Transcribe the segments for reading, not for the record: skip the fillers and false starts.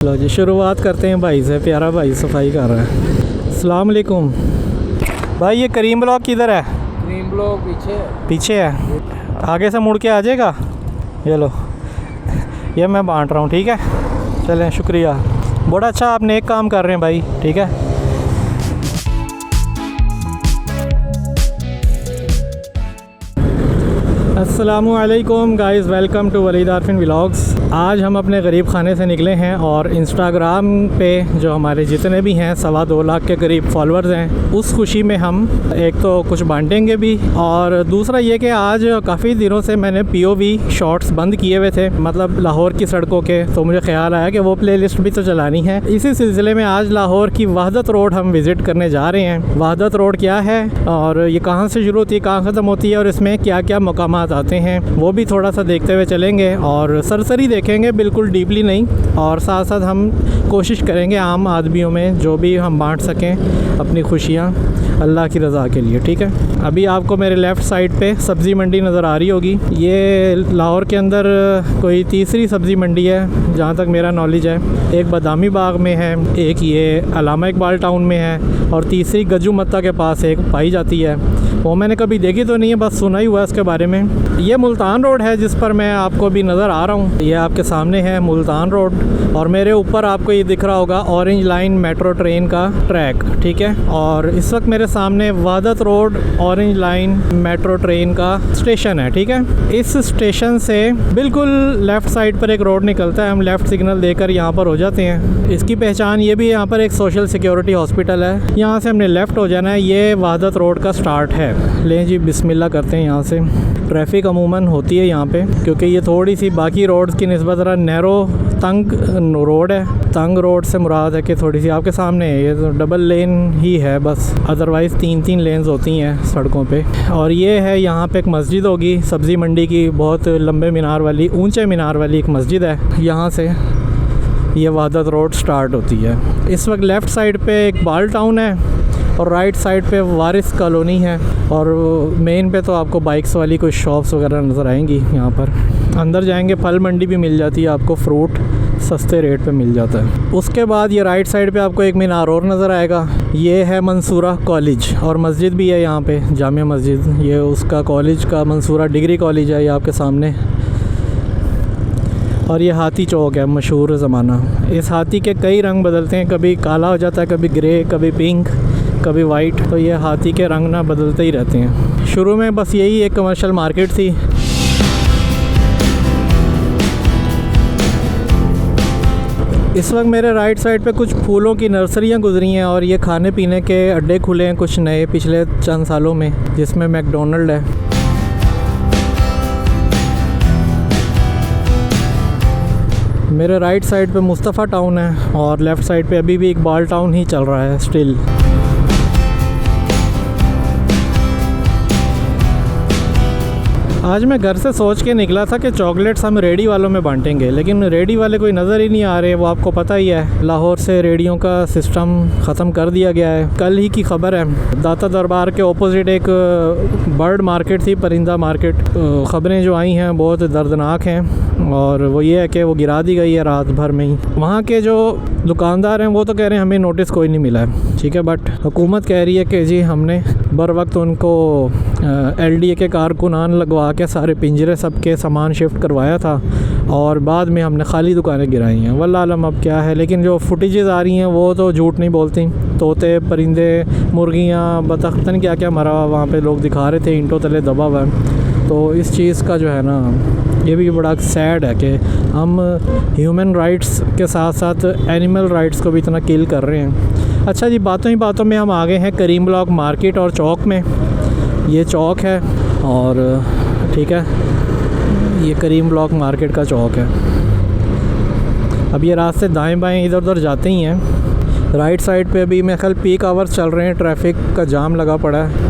लो जी, शुरुआत करते हैं भाई से। प्यारा भाई सफाई कर रहा है। अस्सलाम वालेकुम भाई, ये करीम ब्लॉक किधर है? करीम ब्लॉक पीछे है। आगे से मुड़ के आ जाएगा। ये लो, ये मैं बांट रहा हूँ, ठीक है। चलें, शुक्रिया। बड़ा अच्छा आप नेक काम कर रहे हैं भाई, ठीक है। अस्सलामुअलैकुम guys, welcome to Waleed Arfin vlogs. आज हम अपने गरीब खाने से निकले हैं और इंस्टाग्राम पे जो हमारे जितने भी हैं 2.25 लाख के करीब फॉलोअर्स हैं, उस खुशी में हम एक तो कुछ बांटेंगे भी, और दूसरा ये कि आज काफ़ी दिनों से मैंने POV शॉर्ट्स बंद किए हुए थे, मतलब लाहौर की सड़कों के, तो मुझे ख्याल आया कि वो प्लेलिस्ट भी तो चलानी है। इसी सिलसिले में आज लाहौर की वहदत रोड हम विज़िट करने जा रहे हैं। वहदत रोड क्या है और ये कहाँ से शुरू होती है, कहाँ ख़त्म होती है, और इसमें क्या क्या मकामात आते हैं, वो भी थोड़ा सा देखते हुए चलेंगे और सरसरी देखेंगे, बिल्कुल डीपली नहीं। और साथ साथ हम कोशिश करेंगे आम आदमियों में जो भी हम बांट सकें अपनी खुशियाँ अल्लाह की रज़ा के लिए, ठीक है। अभी आपको मेरे लेफ़्ट साइड पे सब्ज़ी मंडी नज़र आ रही होगी। ये लाहौर के अंदर कोई तीसरी सब्ज़ी मंडी है जहाँ तक मेरा नॉलेज है। एक बदामी बाग में है, एक ये अलामा इकबाल टाउन में है, और तीसरी गज्जू मत्ता के पास एक पाई जाती है। वो मैंने कभी देखी तो नहीं है, बस सुना ही हुआ है इसके बारे में। ये मुल्तान रोड है जिस पर मैं आपको भी नज़र आ रहा हूँ। ये आपके सामने है मुल्तान रोड, और मेरे ऊपर आपको ये दिख रहा होगा ऑरेंज लाइन मेट्रो ट्रेन का ट्रैक, ठीक है। और इस वक्त मेरे सामने Wahdat road orange line metro train का स्टेशन है, ठीक है। इस स्टेशन से बिल्कुल लेफ़्ट साइड पर एक रोड निकलता है, हम लेफ़्ट सिग्नल देकर यहाँ पर हो जाते हैं। इसकी पहचान ये भी है, यहाँ पर एक सोशल सिक्योरिटी हॉस्पिटल है, यहाँ से हमने लेफ़्ट हो जाना है। ये वहदत रोड का स्टार्ट है। लें जी, बिस्मिल्लाह करते हैं यहाँ से। ट्रैफिक अमूमन होती है यहाँ पे, क्योंकि ये थोड़ी सी बाकी रोड्स की निस्बत ज़रा नैरो तंग रोड है। तंग रोड से मुराद है कि थोड़ी सी आपके सामने है, ये तो डबल लेन ही है बस, अदरवाइज़ 3-3 लेन्स होती हैं सड़कों पे। और ये है यहाँ पे एक मस्जिद होगी सब्ज़ी मंडी की, बहुत लंबे मीनार वाली, ऊंचे मीनार वाली एक मस्जिद है। यहाँ से ये वहदत रोड स्टार्ट होती है। इस वक्त लेफ़्ट साइड पे एक बाल टाउन है और राइट साइड पे वारिस कॉलोनी है, और मेन पे तो आपको बाइक्स वाली कुछ शॉप्स वगैरह नज़र आएंगी। यहाँ पर अंदर जाएंगे, फल मंडी भी मिल जाती है आपको, फ्रूट सस्ते रेट पे मिल जाता है। उसके बाद ये राइट साइड पे आपको एक मीनार और नज़र आएगा। ये है मंसूरा कॉलेज, और मस्जिद भी है यहाँ पे, जामिया मस्जिद। ये उसका कॉलेज का मंसूरा डिग्री कॉलेज है, ये आपके सामने। और ये हाथी चौक है, मशहूर ज़माना। इस हाथी के कई रंग बदलते हैं, कभी काला हो जाता है, कभी ग्रे, कभी पिंक, कभी वाइट। तो ये हाथी के रंग ना बदलते ही रहते हैं। शुरू में बस यही एक कमर्शियल मार्केट थी। इस वक्त मेरे राइट साइड पे कुछ फूलों की नर्सरियाँ गुजरी हैं, और ये खाने पीने के अड्डे खुले हैं कुछ नए पिछले चंद सालों में, जिसमें मैकडोनल्ड है। मेरे राइट साइड पे मुस्तफ़ा टाउन है, और लेफ़्ट साइड पे अभी भी इकबाल टाउन ही चल रहा है स्टिल। आज मैं घर से सोच के निकला था कि चॉकलेट्स हम रेडी वालों में बांटेंगे, लेकिन रेडी वाले कोई नज़र ही नहीं आ रहे। वो आपको पता ही है, लाहौर से रेडियों का सिस्टम ख़त्म कर दिया गया है। कल ही की खबर है, दाता दरबार के ऑपोजिट एक बर्ड मार्केट थी, परिंदा मार्केट। ख़बरें जो आई हैं बहुत दर्दनाक हैं, और वो ये है कि वो गिरा दी गई है रात भर में ही। वहाँ के जो दुकानदार हैं वो तो कह रहे हैं हमें नोटिस कोई नहीं मिला है, ठीक है। बट हुकूमत कह रही है कि जी हमने बर वक्त उनको LDA के कारकुनान लगवा के सारे पिंजरे सबके सामान शिफ्ट करवाया था, और बाद में हमने खाली दुकानें गिराई हैं। वल्लाह आलम अब क्या है, लेकिन जो फुटेजेस आ रही हैं वो तो झूठ नहीं बोलती। तोते, परिंदे, मुर्गियाँ, बतख, पता नहीं क्या क्या मरा हुआ वहाँ पे लोग दिखा रहे थे, ईंटों तले दबा हुआ है। तो इस चीज़ का जो है ना, ये भी बड़ा सैड है कि हम ह्यूमन राइट्स के साथ साथ एनिमल राइट्स को भी इतना किल कर रहे हैं। अच्छा जी, बातों ही बातों में हम आ गए हैं करीम ब्लॉक मार्केट और चौक में। ये चौक है, और ठीक है, ये करीम ब्लॉक मार्केट का चौक है। अब ये रास्ते दाएं बाएं इधर उधर जाते ही हैं। राइट साइड पे अभी मेरे ख्याल पीक आवर्स चल रहे हैं, ट्रैफिक का जाम लगा पड़ा है।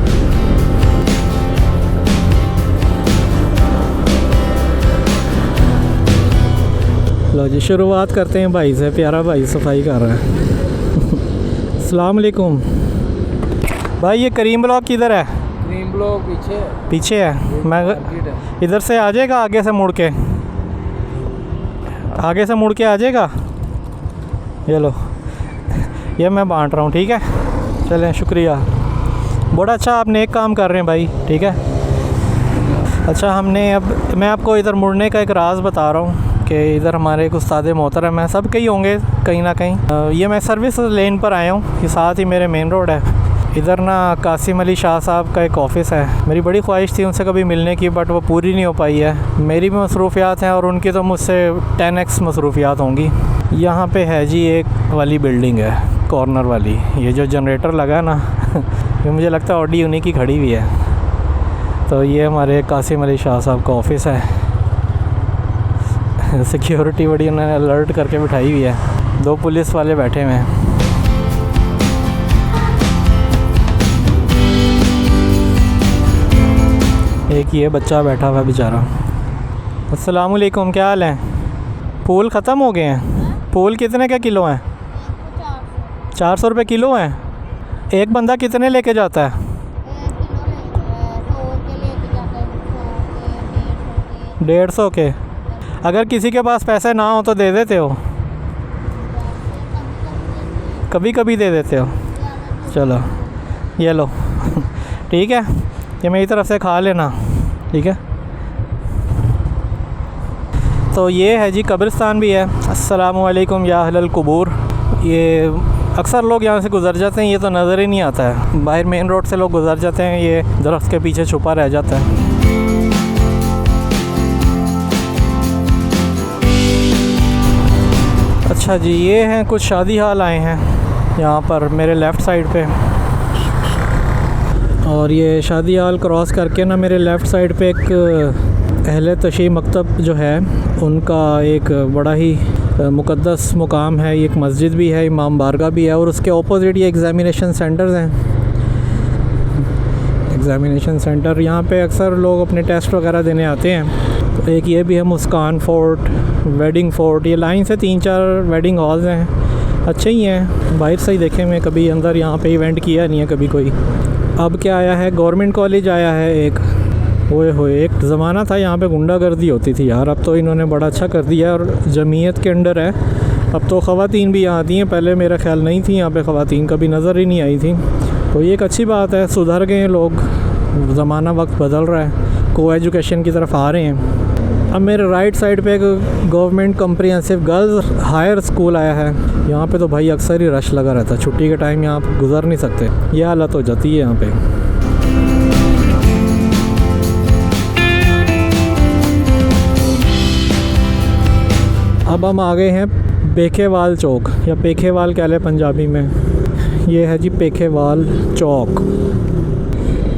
लो जी, शुरुआत करते हैं भाई से। प्यारा भाई सफाई कर रहा है। अस्सलाम वालेकुम भाई, ये करीम ब्लॉक किधर है? करीम ब्लॉक पीछे है। मैं इधर से आ जाएगा, आगे से मुड़ के आ जाएगा। ये लो, ये मैं बांट रहा हूँ, ठीक है। चलें, शुक्रिया। बड़ा अच्छा आप नेक काम कर रहे हैं भाई, ठीक है। अच्छा, मैं आपको इधर मुड़ने का एक राज बता रहा हूँ कि इधर हमारे एक उस्ताद मोहतरम हैं, सब कहीं होंगे कहीं ना कहीं। ये मैं सर्विस लेन पर आया हूँ, ये साथ ही मेरे मेन रोड है। इधर ना कासिम अली शाह साहब का एक ऑफ़िस है। मेरी बड़ी ख्वाहिश थी उनसे कभी मिलने की, बट वो पूरी नहीं हो पाई है। मेरी भी मसरूफ़ियात हैं और उनकी तो मुझसे 10x मसरूफ़ियात होंगी। यहाँ पे है जी एक वाली बिल्डिंग है, कॉर्नर वाली, ये जो जनरेटर लगा है ना ये मुझे लगता है ऑडी उन्हीं की खड़ी हुई है। तो ये हमारे कासिम अली शाह साहब का ऑफ़िस है। सिक्योरिटी बड़ी उन्होंने अलर्ट करके बिठाई हुई है, 2 पुलिस वाले बैठे हुए हैं। एक ये बच्चा बैठा हुआ बेचारा। अस्सलाम वालेकुम, क्या हाल है? फूल ख़त्म हो गए हैं? फूल कितने का किलो हैं? 400 रुपये किलो हैं। एक बंदा कितने लेके जाता है? 150 के। अगर किसी के पास पैसे ना हो तो दे देते हो? कभी कभी दे देते हो? चलो ये लो ठीक है, ये मेरी तरफ से खा लेना, ठीक है। तो ये है जी, कब्रिस्तान भी है। अस्सलामु अलैकुम या अहलल कुबूर। ये अक्सर लोग यहाँ से गुज़र जाते हैं, ये तो नज़र ही नहीं आता है। बाहर मेन रोड से लोग गुज़र जाते हैं, ये दरख्त के पीछे छुपा रह जाता है। अच्छा जी, ये हैं कुछ शादी हाल आए हैं यहाँ पर मेरे लेफ़्ट साइड पे। और ये शादी हाल क्रॉस करके ना मेरे लेफ़्ट साइड पे एक अहले तशी मकतब जो है उनका एक बड़ा ही मुक़द्दस मुकाम है। एक मस्जिद भी है, इमाम बारगाह भी है, और उसके ऑपोजिट ये एग्ज़ामिनेशन सेंटर्स हैं। एग्ज़ामिनेशन सेंटर, यहाँ पे अक्सर लोग अपने टेस्ट वगैरह देने आते हैं। तो एक ये भी है मुस्कान फ़ोर्ट, वेडिंग फ़ोर्ट। ये लाइन से 3-4 वेडिंग हॉल्स हैं, अच्छे ही हैं। बाहर से ही देखे, मैं कभी अंदर यहाँ पे इवेंट किया नहीं है कभी कोई। अब क्या आया है, गवर्नमेंट कॉलेज आया है एक। ओए होए, एक ज़माना था यहाँ पे गुंडागर्दी होती थी यार, अब तो इन्होंने बड़ा अच्छा कर दिया और जमीयत के अंडर है। अब तो ख़वातीन भी यहाँ आती हैं, पहले मेरा ख्याल नहीं थी यहाँ पे ख़वातीन, कभी नज़र ही नहीं आई थी। तो ये एक अच्छी बात है, सुधर गए हैं लोग, ज़माना वक्त बदल रहा है, को एजुकेशन की तरफ आ रहे हैं। अब मेरे राइट साइड पे एक government comprehensive girls higher school आया है। यहाँ पे तो भाई अक्सर ही रश लगा रहता है, छुट्टी के टाइम यहाँ पे गुजर नहीं सकते, ये हालत हो जाती है यहाँ पे। अब हम आ गए हैं पेखेवाल चौक, या पेखेवाल कह लें पंजाबी में। ये है जी पेखेवाल चौक,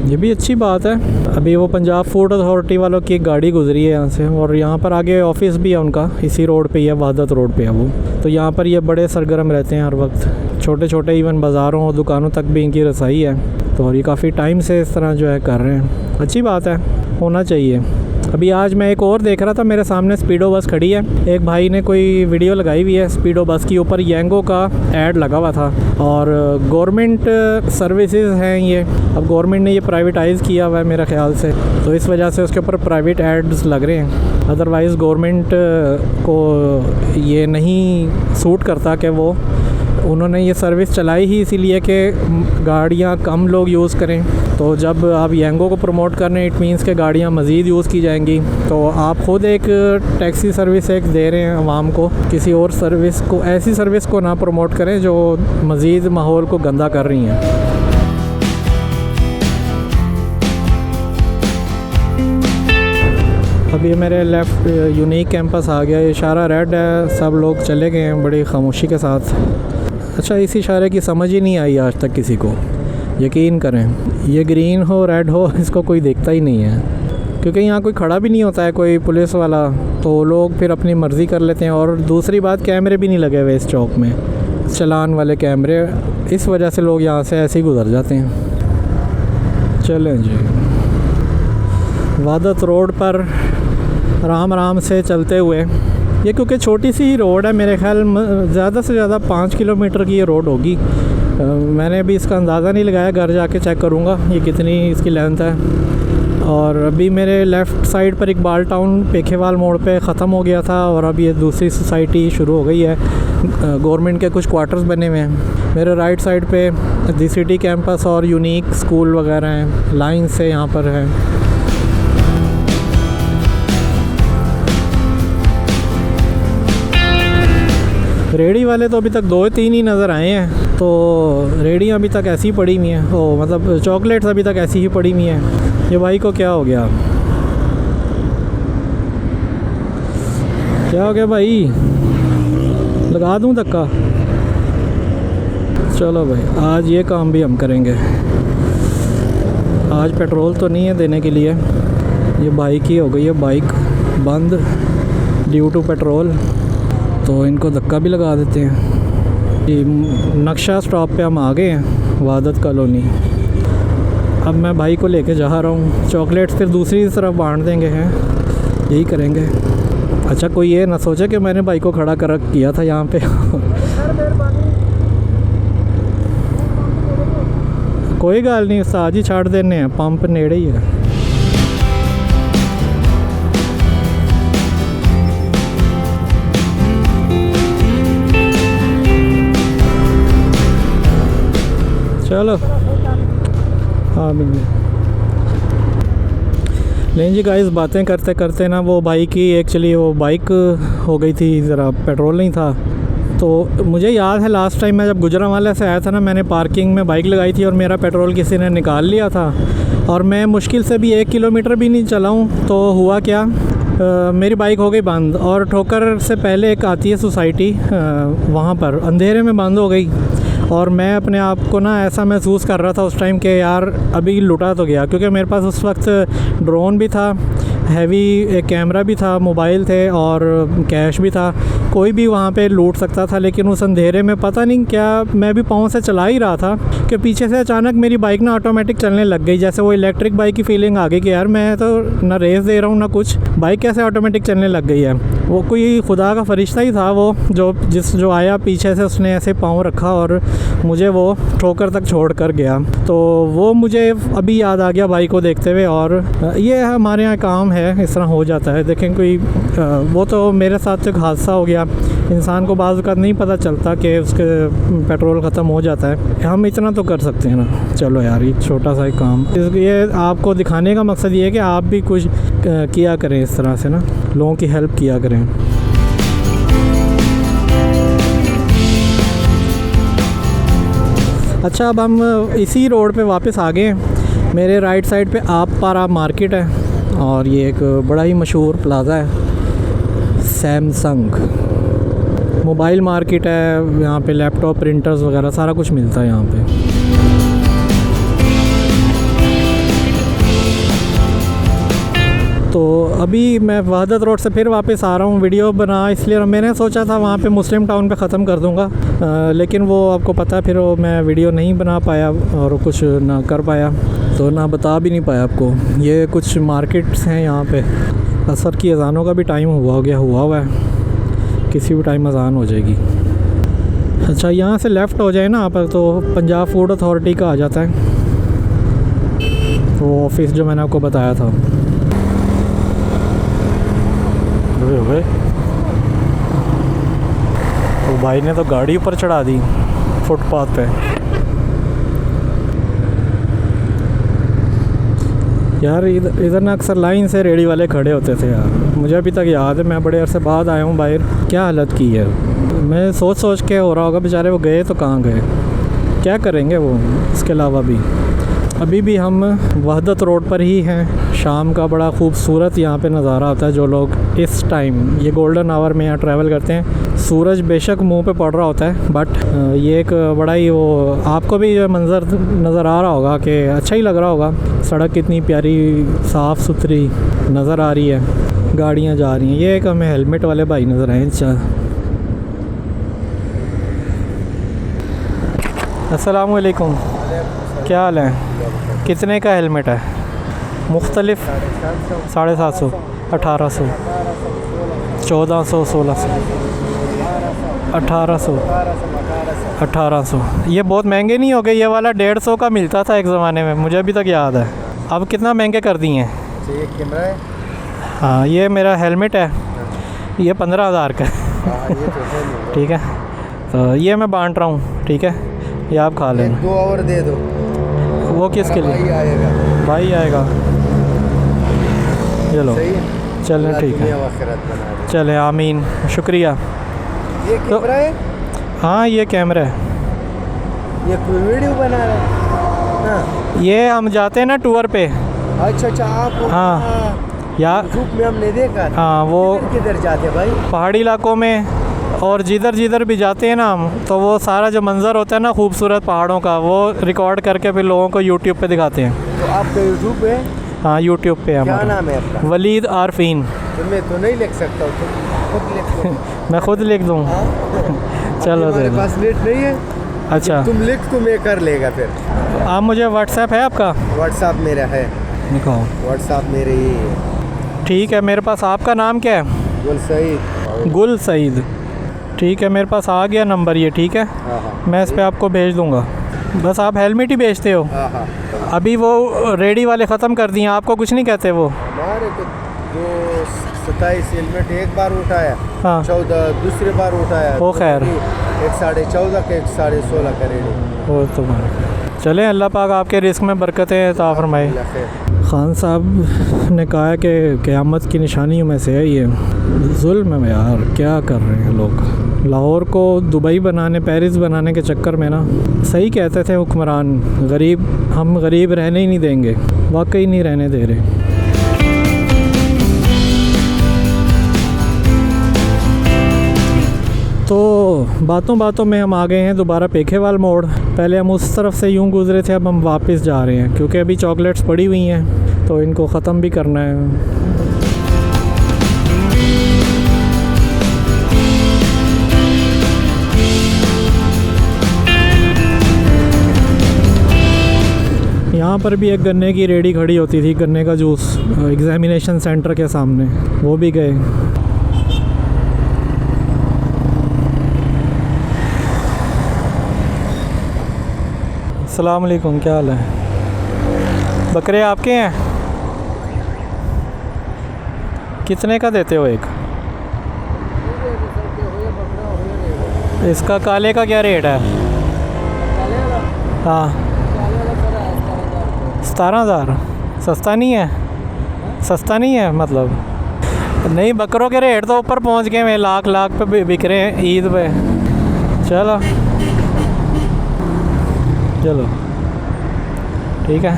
ये भी अच्छी बात है। अभी वो पंजाब फूड अथॉरिटी वालों की एक गाड़ी गुजरी है यहाँ से, और यहाँ पर आगे ऑफिस भी है उनका, इसी रोड पे ही है, वहादत रोड पे है वो। तो यहाँ पर ये बड़े सरगर्म रहते हैं हर वक्त, छोटे छोटे इवन बाज़ारों और दुकानों तक भी इनकी रसाई है। तो और ये काफ़ी टाइम से इस तरह जो है कर रहे हैं, अच्छी बात है, होना चाहिए। अभी आज मैं एक और देख रहा था, मेरे सामने स्पीडो बस खड़ी है, एक भाई ने कोई वीडियो लगाई हुई है स्पीडो बस की, ऊपर येंगो का ऐड लगा हुआ था। और गवर्नमेंट सर्विसेज हैं ये, अब गवर्नमेंट ने ये प्राइवेटाइज़ किया हुआ है मेरे ख्याल से, तो इस वजह से उसके ऊपर प्राइवेट एड्स लग रहे हैं। अदरवाइज़ गवर्नमेंट को ये नहीं सूट करता कि वो, उन्होंने ये सर्विस चलाई ही इसीलिए कि गाड़ियाँ कम लोग यूज़ करें। तो जब आप येंगो को प्रमोट कर रहे हैं, इट मीन्स के गाड़ियाँ मज़ीद यूज़ की जाएंगी। तो आप ख़ुद एक टैक्सी सर्विस एक दे रहे हैं आवाम को, किसी और सर्विस को, ऐसी सर्विस को ना प्रमोट करें जो मज़ीद माहौल को गंदा कर रही हैं। अब ये मेरे लेफ़्ट यूनिक कैंपस आ गया, इशारा रेड है, सब लोग चले गए हैं बड़ी खामोशी के साथ। अच्छा, इस इशारे की समझ ही नहीं आई आज तक किसी को, यकीन करें। ये ग्रीन हो रेड हो इसको कोई देखता ही नहीं है, क्योंकि यहाँ कोई खड़ा भी नहीं होता है कोई पुलिस वाला, तो लोग फिर अपनी मर्ज़ी कर लेते हैं। और दूसरी बात, कैमरे भी नहीं लगे हुए इस चौक में, चलान वाले कैमरे, इस वजह से लोग यहाँ से ऐसे ही गुजर जाते हैं। चलें जी, वहादत रोड पर आराम आराम से चलते हुए, ये क्योंकि छोटी सी ही रोड है, मेरे ख्याल ज़्यादा से ज़्यादा 5 किलोमीटर की ये रोड होगी। मैंने अभी इसका अंदाज़ा नहीं लगाया, घर जाके चेक करूँगा ये कितनी इसकी लेंथ है। और अभी मेरे लेफ़्ट साइड पर इकबाल टाउन पेखेवाल मोड़ पे ख़त्म हो गया था और अब ये दूसरी सोसाइटी शुरू हो गई है। गवर्नमेंट के कुछ क्वार्टर्स बने हुए हैं। मेरे राइट साइड पे दी सिटी कैंपस और यूनिक स्कूल वगैरह हैं, लाइन से यहाँ पर है। रेडी वाले तो अभी तक 2-3 ही नज़र आए हैं, तो रेडियाँ अभी तक ऐसी ही पड़ी हुई हैं। ओ मतलब चॉकलेट्स अभी तक ऐसी ही पड़ी हुई हैं। ये भाई को क्या हो गया, क्या हो गया भाई? लगा दूं धक्का? चलो भाई, आज ये काम भी हम करेंगे। आज पेट्रोल तो नहीं है देने के लिए। ये बाइक ही हो गई है, बाइक बंद ड्यू टू पेट्रोल, तो इनको धक्का भी लगा देते हैं। ये नक्शा स्टॉप पे हम आ गए हैं, वादत कॉलोनी। अब मैं भाई को लेके जा रहा हूँ। चॉकलेट्स फिर दूसरी तरफ बांट देंगे हैं, यही करेंगे। अच्छा, कोई ये ना सोचे कि मैंने भाई को खड़ा कर किया था यहाँ पे। कोई गल नहीं, आज ही छाड़ देने हैं, पंप नेड़े ही है। चलो हाँ मिल लें जी गाइस। बातें करते करते ना वो भाई की एक्चुअली वो बाइक हो गई थी, ज़रा पेट्रोल नहीं था। तो मुझे याद है लास्ट टाइम मैं जब गुजरांवाला से आया था ना, मैंने पार्किंग में बाइक लगाई थी और मेरा पेट्रोल किसी ने निकाल लिया था और मैं मुश्किल से भी 1 किलोमीटर भी नहीं चला हूँ। तो हुआ क्या, मेरी बाइक हो गई बंद और ठोकर से पहले एक आती है सोसाइटी, वहाँ पर अंधेरे में बंद हो गई। और मैं अपने आप को ना ऐसा महसूस कर रहा था उस टाइम कि यार अभी लुटा तो गया, क्योंकि मेरे पास उस वक्त ड्रोन भी था, हैवी एक कैमरा भी था, मोबाइल थे और कैश भी था। कोई भी वहाँ पे लूट सकता था। लेकिन उस अंधेरे में पता नहीं क्या, मैं भी पाँव से चला ही रहा था कि पीछे से अचानक मेरी बाइक ना ऑटोमेटिक चलने लग गई। जैसे वो इलेक्ट्रिक बाइक की फीलिंग आ गई कि यार मैं तो ना रेस दे रहा हूँ ना कुछ, बाइक कैसे ऑटोमेटिक चलने लग गई है। वो कोई खुदा का फरिश्ता ही था वो, जो आया पीछे से, उसने ऐसे पाँव रखा और मुझे वो ठोकर तक छोड़ कर गया। तो वो मुझे अभी याद आ गया बाइक को देखते हुए। और ये हमारे यहाँ काम है, इस तरह हो जाता है। देखें कोई वो तो मेरे साथ एक हादसा हो गया। इंसान को बाज़ का नहीं पता चलता कि उसके पेट्रोल ख़त्म हो जाता है। हम इतना तो कर सकते हैं ना। चलो यार, ये छोटा सा ही काम, ये आपको दिखाने का मकसद ये है कि आप भी कुछ किया करें इस तरह से ना, लोगों की हेल्प किया करें। अच्छा, अब हम इसी रोड पे वापस आ गए हैं। मेरे राइट साइड पे आप पारा मार्केट है और ये एक बड़ा ही मशहूर प्लाज़ा है, सैमसंग मोबाइल मार्केट है। यहाँ पे लैपटॉप, प्रिंटर्स वगैरह सारा कुछ मिलता है यहाँ पे। तो अभी मैं वहदत रोड से फिर वापस आ रहा हूँ वीडियो बना, इसलिए मैंने सोचा था वहाँ पे मुस्लिम टाउन पे ख़त्म कर दूँगा, लेकिन वो आपको पता है फिर वो मैं वीडियो नहीं बना पाया और कुछ ना कर पाया, तो ना बता भी नहीं पाया आपको। ये कुछ मार्केट्स हैं यहाँ पे। असर की अज़ानों का भी टाइम हुआ हुआ है, किसी भी टाइम अज़ान हो जाएगी। अच्छा, यहाँ से लेफ़्ट हो जाए ना आप तो पंजाब फूड अथॉरिटी का आ जाता है, वो ऑफिस जो मैंने आपको बताया था। तो भाई ने तो गाड़ी ऊपर चढ़ा दी फुटपाथ पे। यार इधर ना अक्सर लाइन से रेडी वाले खड़े होते थे यार, मुझे अभी तक याद है। मैं बड़े अरसे बाद आया हूँ बाहर, क्या हालत की है। मैं सोच के हो रहा होगा बेचारे वो गए तो कहाँ गए, क्या करेंगे वो। इसके अलावा भी अभी भी हम वहदत रोड पर ही हैं। शाम का बड़ा खूबसूरत यहाँ पे नज़ारा आता है। जो लोग इस टाइम ये गोल्डन आवर में यहाँ ट्रैवल करते हैं, सूरज बेशक मुंह पे पड़ रहा होता है, बट ये एक बड़ा ही वो, आपको भी जो मंज़र नज़र आ रहा होगा कि अच्छा ही लग रहा होगा। सड़क कितनी प्यारी साफ़ सुथरी नज़र आ रही है, गाड़ियाँ जा रही हैं। ये एक हमें हेलमेट वाले भाई नज़र आए। अस्सलाम वालेकुम, क्या हाल है? कितने का हेलमेट है? मुख्तलिफ 750, 1800, 1400, 1600, 1800। ये बहुत महंगे नहीं हो गए? ये वाला 150 का मिलता था एक ज़माने में, मुझे अभी तक याद है। अब कितना महंगे कर दिए हैं। अच्छा ये कैमरा है। हाँ ये मेरा हेलमेट है, ये 15,000 का है। हाँ ये तो है नहीं। ठीक है, तो ये मैं बांट रहा हूँ, ठीक है, ये आप खा लेना। 2 और दे दो। वो किसके लिए? भाई आएगा। भाई आएगा, चलो सही है। चलें, ठीक है, दुनिया व आखिरत बना दे। चले, आमीन, शुक्रिया। ये कैमरा है। हाँ ये कैमरा है। ये कोई वीडियो बना रहा है ना? ये हम जाते हैं ना टूर पे। अच्छा अच्छा आप। हाँ या यूट्यूब में हमने देखा। हाँ वो किधर जाते भाई? पहाड़ी इलाकों में, और जिधर जिधर भी जाते हैं ना हम, तो वो सारा जो मंज़र होता है ना खूबसूरत पहाड़ों का, वो रिकॉर्ड करके फिर लोगों को यूट्यूब पे दिखाते हैं। तो आपका यूट्यूब पे? हाँ यूट्यूब पे है क्या हमारा। नाम है आपका? वलीद आरफीन। तो मैं तो नहीं लिख सकता हूँ, तुम खुद लिख दो। मैं खुद लिख दूँ? चलो हमारे चलो, पास नेट नहीं है। अच्छा तुम लिख तो मैं कर लेगा फिर। आप मुझे व्हाट्सएप है आपका? व्हाट्सएप मेरा है। दिखाओ। व्हाट्सएप मेरे ही है। ठीक है, मेरे पास आपका नाम क्या है? गुल सईद। गुल सईद। ठीक है, मेरे पास आ गया नंबर ये, ठीक है, हाँ हाँ मैं इस पे आपको भेज दूँगा। बस आप हेलमेट ही बेचते हो? हाँ हाँ। अभी वो रेडी वाले ख़त्म कर दिए, आपको कुछ नहीं कहते वो? हमारे तो 27 हेलमेट एक बार उठाया। हाँ 14 दूसरी बार उठाया। वो खैर। एक 14.5 का, एक 16.5 का रेडी। वो तो चलें, अल्लाह पाक आपके रिस्क में बरकतें अता फरमाए। खान साहब ने कहा है कि क़यामत की निशानियों में से है ये। जुल्म है यार, क्या कर रहे हैं लोग। लाहौर को दुबई बनाने, पेरिस बनाने के चक्कर में ना, सही कहते थे हुक्मरान, गरीब, हम गरीब रहने ही नहीं देंगे, वाकई नहीं रहने दे रहे। तो बातों बातों में हम आ गए हैं दोबारा पेखेवाल मोड़। पहले हम उस तरफ से यूं गुज़रे थे, अब हम वापस जा रहे हैं क्योंकि अभी चॉकलेट्स पड़ी हुई हैं तो इनको ख़त्म भी करना है। यहाँ पर भी एक गन्ने की रेडी खड़ी होती थी, गन्ने का जूस, एग्ज़ामिनेशन सेंटर के सामने, वो भी गए। अस्सलाम वालेकुम, क्या हाल है? बकरे आपके हैं? कितने का देते हो एक? इसका काले का क्या रेट है? हाँ 17,000। सस्ता नहीं है? सस्ता नहीं है मतलब? नहीं, बकरों के रेट तो ऊपर पहुंच गए हैं, लाख पे बिक रहे हैं ईद पे। चलो चलो ठीक है,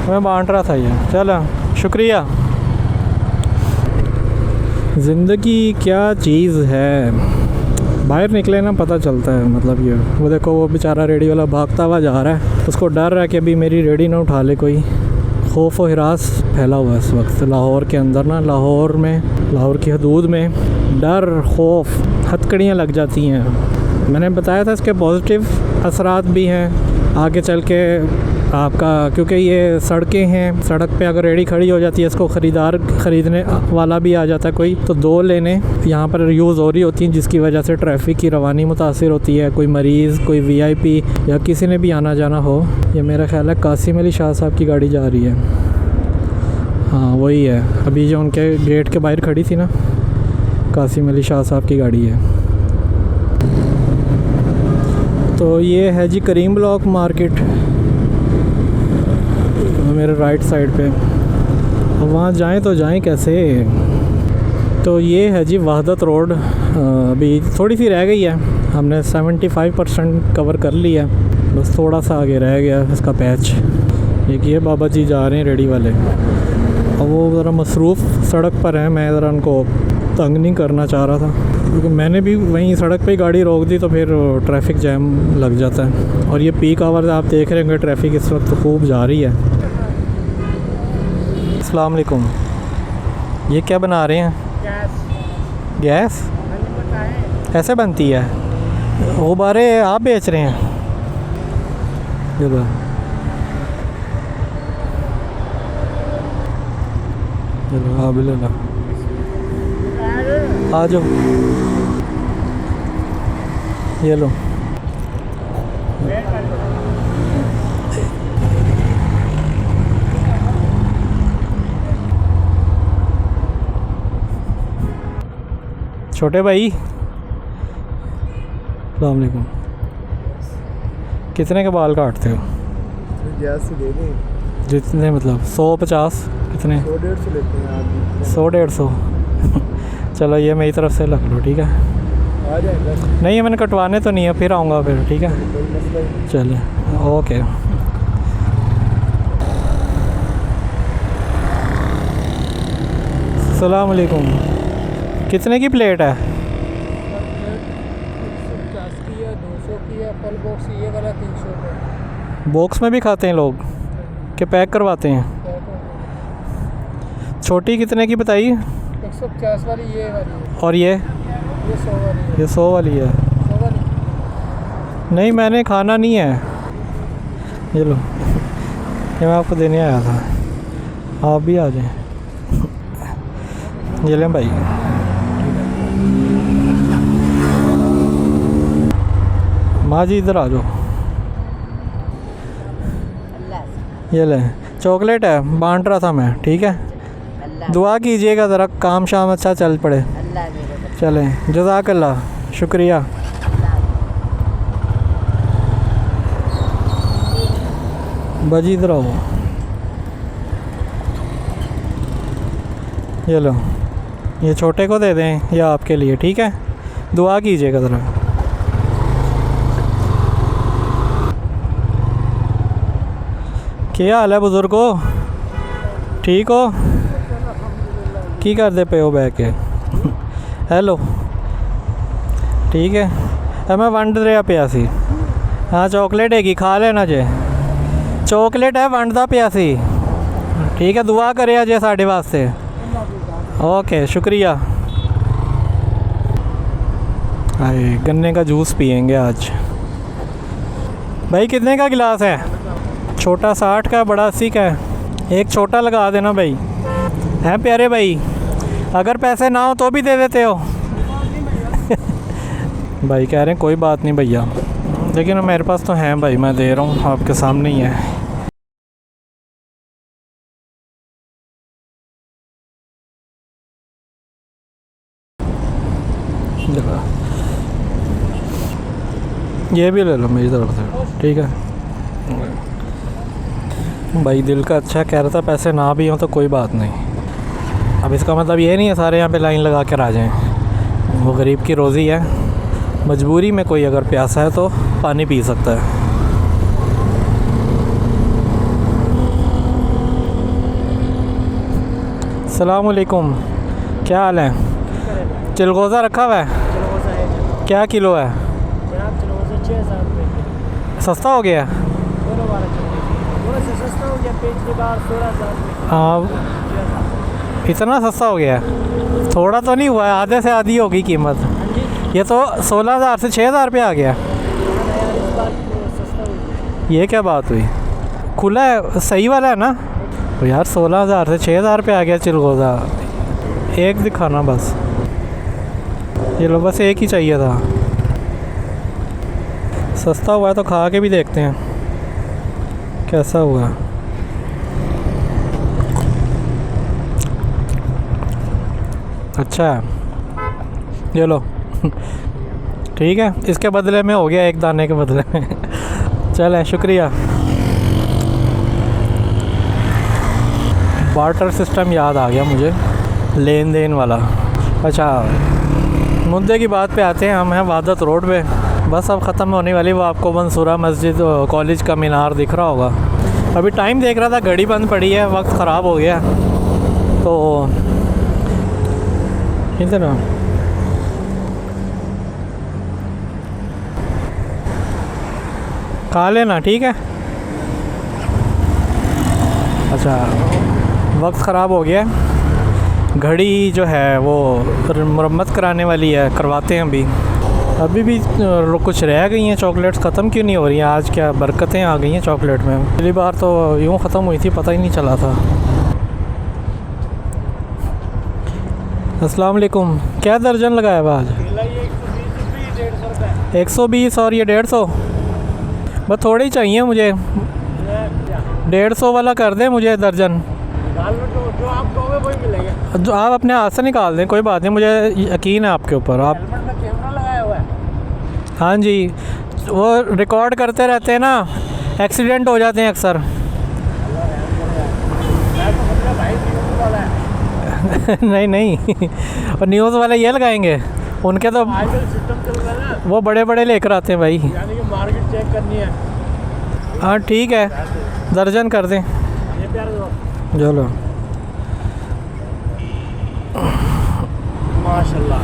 मैं बांट रहा था ये। चलो शुक्रिया। ज़िंदगी क्या चीज़ है, बाहर निकले ना पता चलता है। मतलब ये वो देखो, वो बेचारा रेडी वाला भागता हुआ जा रहा है, उसको डर है कि अभी मेरी रेडी ना उठा ले कोई। खौफ और हिरास फैला हुआ है इस वक्त लाहौर के अंदर ना, लाहौर में, लाहौर की हदूद में डर, खौफ, हथकड़ियाँ लग जाती हैं। मैंने बताया था इसके पॉजिटिव असरात भी हैं आगे चल के आपका, क्योंकि ये सड़कें हैं, सड़क पे अगर रेडी खड़ी हो जाती है, इसको ख़रीदार ख़रीदने वाला भी आ जाता है कोई, तो 2 लेने यहाँ पर यूज़ हो रही होती हैं, जिसकी वजह से ट्रैफिक की रवानी मुतासिर होती है। कोई मरीज़, कोई VIP या किसी ने भी आना जाना हो। ये मेरा ख़्याल है कासिम अली शाह साहब की गाड़ी जा रही है। हाँ वही है, अभी जो उनके गेट के बाहर खड़ी थी ना, कासिम अली शाह साहब की गाड़ी है। तो ये है जी करीम ब्लॉक मार्केट मेरे राइट साइड पे। अब वहाँ जाएं तो जाएं कैसे? तो ये है जी वहदत रोड, अभी थोड़ी सी रह गई है, हमने 75% कवर कर लिया, बस थोड़ा सा आगे रह गया इसका पैच। एक ये बाबा जी जा रहे हैं रेडी वाले, अब वो ज़रा मसरूफ़ सड़क पर है, मैं ज़रा उनको तंग नहीं करना चाह रहा था, क्योंकि मैंने भी वहीं सड़क पे ही गाड़ी रोक दी तो फिर ट्रैफिक जैम लग जाता है। और ये पीक आवर्स आप देख रहे होंगे, ट्रैफिक इस वक्त खूब जा रही है। अस्सलाम वालेकुम, ये क्या बना रहे हैं? गैस ऐसे बनती है? गुब्बारे आप बेच रहे हैं? चलो चलो हाँ बिल्कुल, आ जाओ, ये लो। छोटे भाई अस्सलाम वालेकुम, कितने के बाल काटते हो? गैस से दे दें, जितने मतलब 100-50 कितने? 100-150 लेते हैं आप। 100-150 चलो ये मेरी तरफ से रख लो, ठीक है? आ जाएगा, नहीं मैंने कटवाने तो नहीं है, फिर आऊँगा फिर, ठीक है? कोई मसला नहीं। चले ओके। अस्सलाम वालेकुम, कितने की प्लेट है? 150 की है, 200 की है, फल बॉक्स ये वाला 300 का। बॉक्स में भी खाते हैं लोग कि पैक करवाते हैं? छोटी कितने की बताइए? 150 वाली ये वाली है, और ये 100 वाली है। ये 100 वाली है? 100 वाली नहीं मैंने खाना नहीं है, ये लो, ये मैं आपको देने आया था, आप भी आ जाएं। ये लें भाई, माँ जी इधर आ जाओ, ये लें चॉकलेट है, बांट रहा था मैं, ठीक है? दुआ कीजिएगा ज़रा काम शाम अच्छा चल पड़े। चलें जज़ाकल्लाह, शुक्रिया। बाजी इधर आओ, ये लो, ये छोटे को दे दें या आपके लिए, ठीक है? दुआ कीजिएगा ज़रा। क्या हाल है बुज़ुर्गो, ठीक हो? की कर दे पे हो बह के हेलो ठीक है? मैं वंड रहा पिया सी, हाँ चॉकलेट हैगी, खा लेना जे, चॉकलेट है वंडदा पिया सी, ठीक है? दुआ करे जे साढ़े वास्ते। ओके शुक्रिया। अरे गन्ने का जूस पियेंगे आज। भाई कितने का गिलास है? छोटा 60 का, बड़ा 80 का है। एक छोटा लगा देना भाई, हैं प्यारे भाई? अगर पैसे ना हो तो भी दे देते हो भाई कह रहे हैं कोई बात नहीं भैया, लेकिन मेरे पास तो हैं भाई, मैं दे रहा हूँ, आपके सामने ही है। ये भी ले लो मेरी तरफ से, ठीक है भाई? दिल का अच्छा कह रहा था, पैसे ना भी हों तो कोई बात नहीं। अब इसका मतलब ये नहीं है सारे यहाँ पे लाइन लगा कर आ जाएं, वो गरीब की रोज़ी है, मजबूरी में कोई अगर प्यासा है तो पानी पी सकता है। अस्सलाम वालेकुम, क्या हाल है? चिलगोज़ा रखा हुआ है? क्या किलो है? जनाब चलो 6000 रुपये, सस्ता हो गया? दोनों बार से सस्ता हो गया, पिछली बार 16000 रुपये। हाँ इतना सस्ता हो गया? थोड़ा तो नहीं हुआ है, आधे से आधी होगी कीमत। ये तो 16000 से 6000 रुपये आ गया। इस बार सस्ता हो गया। ये क्या बात हुई? खुला है, सही वाला है ना? तो यार 16000 से 6000 रुपये आ गया चिलगोज़ा। एक दिखाना बस, ये लो बस एक ही चाहिए था। सस्ता हुआ है तो खा के भी देखते हैं कैसा हुआ। अच्छा है, ये लो ठीक है, इसके बदले में हो गया, एक दाने के बदले में चलें शुक्रिया। बार्टर सिस्टम याद आ गया मुझे, लेन देन वाला। अच्छा मुद्दे की बात पे आते हैं, हम हैं वहादत रोड पे, बस अब ख़त्म होने वाली। वो आपको मंसूरा मस्जिद कॉलेज का मीनार दिख रहा होगा। अभी टाइम देख रहा था, घड़ी बंद पड़ी है, वक्त ख़राब हो गया तो इधर खा लेना, ठीक है? अच्छा वक्त ख़राब हो गया, घड़ी जो है वो मरम्मत कराने वाली है, करवाते हैं अभी भी कुछ रह गई हैं चॉकलेट्स, ख़त्म क्यों नहीं हो रही हैं? आज क्या बरकतें आ गई हैं चॉकलेट में, पिछली बार तो यूँ ख़त्म हुई थी, पता ही नहीं चला था। अस्सलाम वालेकुम, क्या दर्जन लगाया हुआ आज? 120 और ये 150, बस थोड़े ही चाहिए मुझे, 150 वाला कर दे मुझे दर्जन। जो आप कहोगे वही मिलेगा। जो आप अपने हाथ से निकाल दें, कोई बात नहीं, मुझे यकीन है आपके ऊपर। आप हेलमेट में कैमरा लगाया हुआ है? हाँ जी, वो रिकॉर्ड करते रहते हैं ना, एक्सीडेंट हो जाते हैं अक्सर। मैं तो समझा भाई न्यूज़ वाला है। नहीं नहीं, और न्यूज़ वाले ये लगाएंगे, उनके तो आजकल सिस्टम चल रहा है ना, वो बड़े बड़े लेकर आते हैं भाई। यानी कि मार्केट चेक करनी है। हाँ ठीक है, दर्जन कर दें। ये प्यार दो। चलो, माशाल्लाह।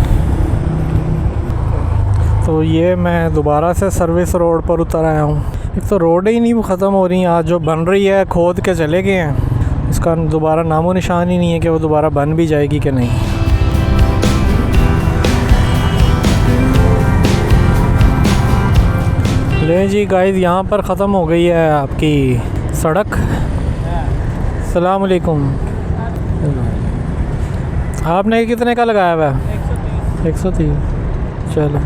तो ये मैं दोबारा से सर्विस रोड पर उतर आया हूँ। एक तो रोड ही नहीं ख़त्म हो रही, आज जो बन रही है खोद के चले गए हैं, इसका दोबारा नामो निशान ही नहीं है कि वो दोबारा बन भी जाएगी कि नहीं। ले जी गाइस, यहाँ पर ख़त्म हो गई है आपकी सड़क। अस्सलाम वालेकुम। आपने कितने का लगाया हुआ है? 130। चलो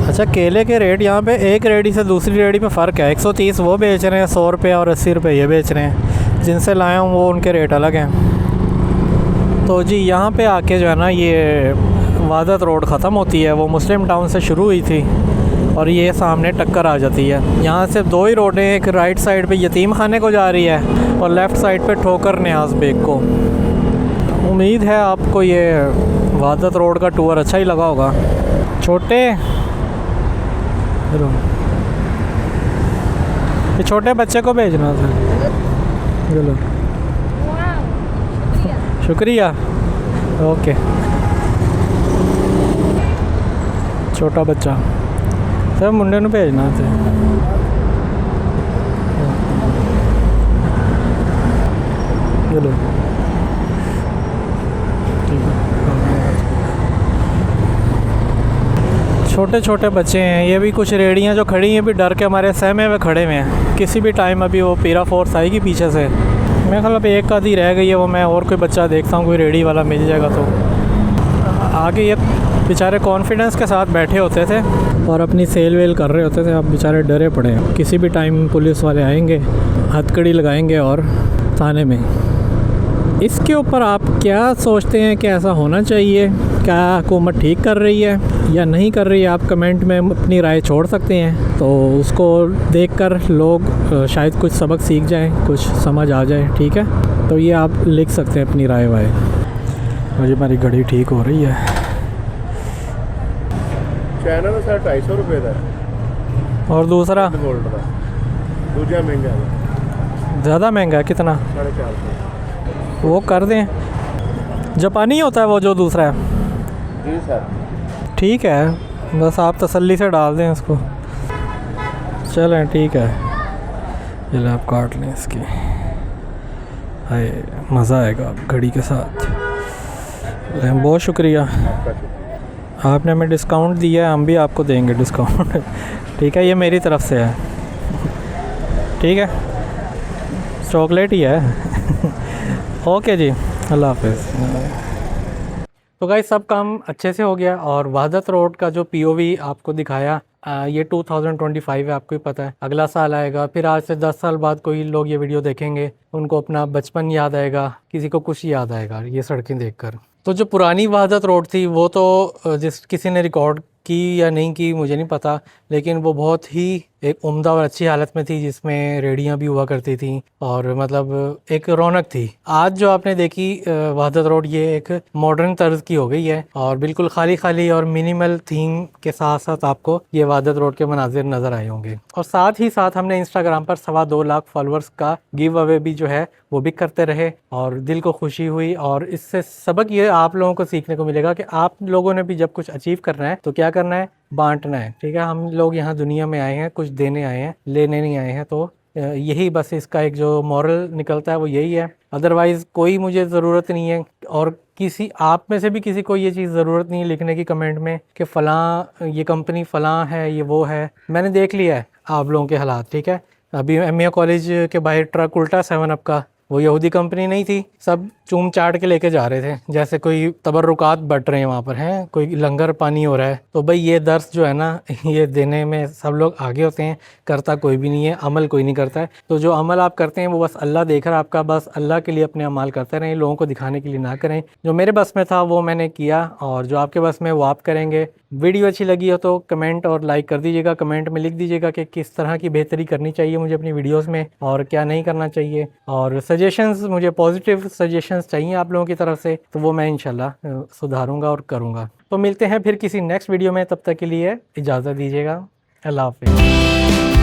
अच्छा, केले के रेट यहाँ पे एक रेडी से दूसरी रेडी में फ़र्क है। 130 वो बेच रहे हैं 100 रुपये, और 80 रुपये ये बेच रहे हैं। जिनसे लाया हूँ वो उनके रेट अलग हैं। तो जी यहाँ पे आके जो है ना, ये वादत रोड ख़त्म होती है, वो मुस्लिम टाउन से शुरू हुई थी और ये सामने टक्कर आ जाती है। यहाँ से दो ही रोडें, एक राइट साइड पे यतीम खाने को जा रही है और लेफ़्ट साइड पे ठोकर न्याज़ बेग को। उम्मीद है आपको ये वादत रोड का टूर अच्छा ही लगा होगा। छोटे ये छोटे बच्चे को भेजना था। चलो शुक्रिया। ओके, छोटा बच्चा सर मुंडे ਨੂੰ भेजना थे। चलो छोटे छोटे बच्चे हैं ये भी। कुछ रेडियां जो खड़ी हैं भी डर के हमारे सहमे में खड़े हुए हैं। किसी भी टाइम अभी वो पीरा फोर्स आएगी पीछे से। मेरे ख्याल अब एक आधी रह गई है, वो मैं और कोई बच्चा देखता हूँ कोई रेडी वाला मिल जाएगा तो आगे। ये बेचारे कॉन्फिडेंस के साथ बैठे होते थे और अपनी सेल वेल कर रहे होते थे। अब बेचारे डरे पड़े हैं, किसी भी टाइम पुलिस वाले आएंगे, हथकड़ी लगाएंगे और थाने में। इसके ऊपर आप क्या सोचते हैं कि ऐसा होना चाहिए? क्या हुकूमत ठीक कर रही है या नहीं कर रही है? आप कमेंट में अपनी राय छोड़ सकते हैं, तो उसको देखकर लोग शायद कुछ सबक सीख जाएं, कुछ समझ आ जाए। ठीक है, तो ये आप लिख सकते हैं अपनी राय वाय। मुझे हमारी घड़ी ठीक हो रही है। चाइना में सर 250 रुपये का और दूसरा गोल्ड का, दूसरा महंगा है। ज़्यादा महंगा है, कितना? 450। वो कर दें, जापानी होता है वो जो दूसरा है। जी सर। ठीक है, बस आप तसल्ली से डाल दें इसको। चलें ठीक है, चलें आप काट लें इसकी। हाय मज़ा आएगा घड़ी के साथ। बहुत शुक्रिया, आपने हमें डिस्काउंट दिया है, हम भी आपको देंगे डिस्काउंट। ठीक है, ये मेरी तरफ से है। ठीक है, चॉकलेट ही है। ओके जी, अल्लाह हाफ़िज़। तो गाइस सब काम अच्छे से हो गया और वादत रोड का जो पीओवी आपको दिखाया ये 2025 है, आपको ही पता है। अगला साल आएगा, फिर आज से 10 साल बाद कोई लोग ये वीडियो देखेंगे, उनको अपना बचपन याद आएगा, किसी को कुछ याद आएगा ये सड़कें देखकर। तो जो पुरानी वादत रोड थी वो तो जिस किसी ने रिकॉर्ड की या नहीं की मुझे नहीं पता, लेकिन वो बहुत ही एक उम्दा और अच्छी हालत में थी, जिसमें रेडियां भी हुआ करती थी और मतलब एक रौनक थी। आज जो आपने देखी वहदत रोड, ये एक मॉडर्न तर्ज की हो गई है और बिल्कुल खाली खाली और मिनिमल थीम के साथ साथ आपको ये वहदत रोड के मनाजिर नज़र आए होंगे। और साथ ही साथ हमने इंस्टाग्राम पर 2.25 लाख फॉलोअर्स का गिव अवे भी जो है वो भी करते रहे और दिल को खुशी हुई। और इससे सबक ये आप लोगों को सीखने को मिलेगा कि आप लोगों ने भी जब कुछ अचीव करना है तो क्या करना है, बांटना है। ठीक है, हम लोग यहाँ दुनिया में आए हैं, कुछ देने आए हैं, लेने नहीं आए हैं। तो यही बस इसका एक जो मॉरल निकलता है वो यही है। अदरवाइज़ कोई मुझे ज़रूरत नहीं है और किसी आप में से भी किसी को ये चीज़ ज़रूरत नहीं है लिखने की कमेंट में कि फ़लाँ ये कंपनी फ़लाँ है, ये वो है। मैंने देख लिया है आप लोगों के हालात। ठीक है, अभी एमए कॉलेज के बाहर ट्रक उल्टा 7 अप का वो यहूदी कंपनी नहीं थी, सब चूम चाट के लेके जा रहे थे, जैसे कोई तबर्रुकात बट रहे हैं वहाँ पर, हैं कोई लंगर पानी हो रहा है। तो भाई ये दर्स जो है ना, ये देने में सब लोग आगे होते हैं, करता कोई भी नहीं है, अमल कोई नहीं करता है। तो जो अमल आप करते हैं वो बस अल्लाह देख रहा है आपका, बस अल्लाह के लिए अपने अमाल करते रहें, लोगों को दिखाने के लिए ना करें। जो मेरे बस में था वो मैंने किया, और जो आपके बस में वो आप करेंगे। वीडियो अच्छी लगी हो तो कमेंट और लाइक कर दीजिएगा, कमेंट में लिख दीजिएगा कि किस तरह की बेहतरी करनी चाहिए मुझे अपनी वीडियोस में और क्या नहीं करना चाहिए। और सजेशंस, मुझे पॉजिटिव सजेशंस चाहिए आप लोगों की तरफ से, तो वो मैं इंशाल्लाह सुधारूंगा और करूंगा। तो मिलते हैं फिर किसी नेक्स्ट वीडियो में, तब तक के लिए इजाज़त दीजिएगा। अल्लाह हाफ़िज़।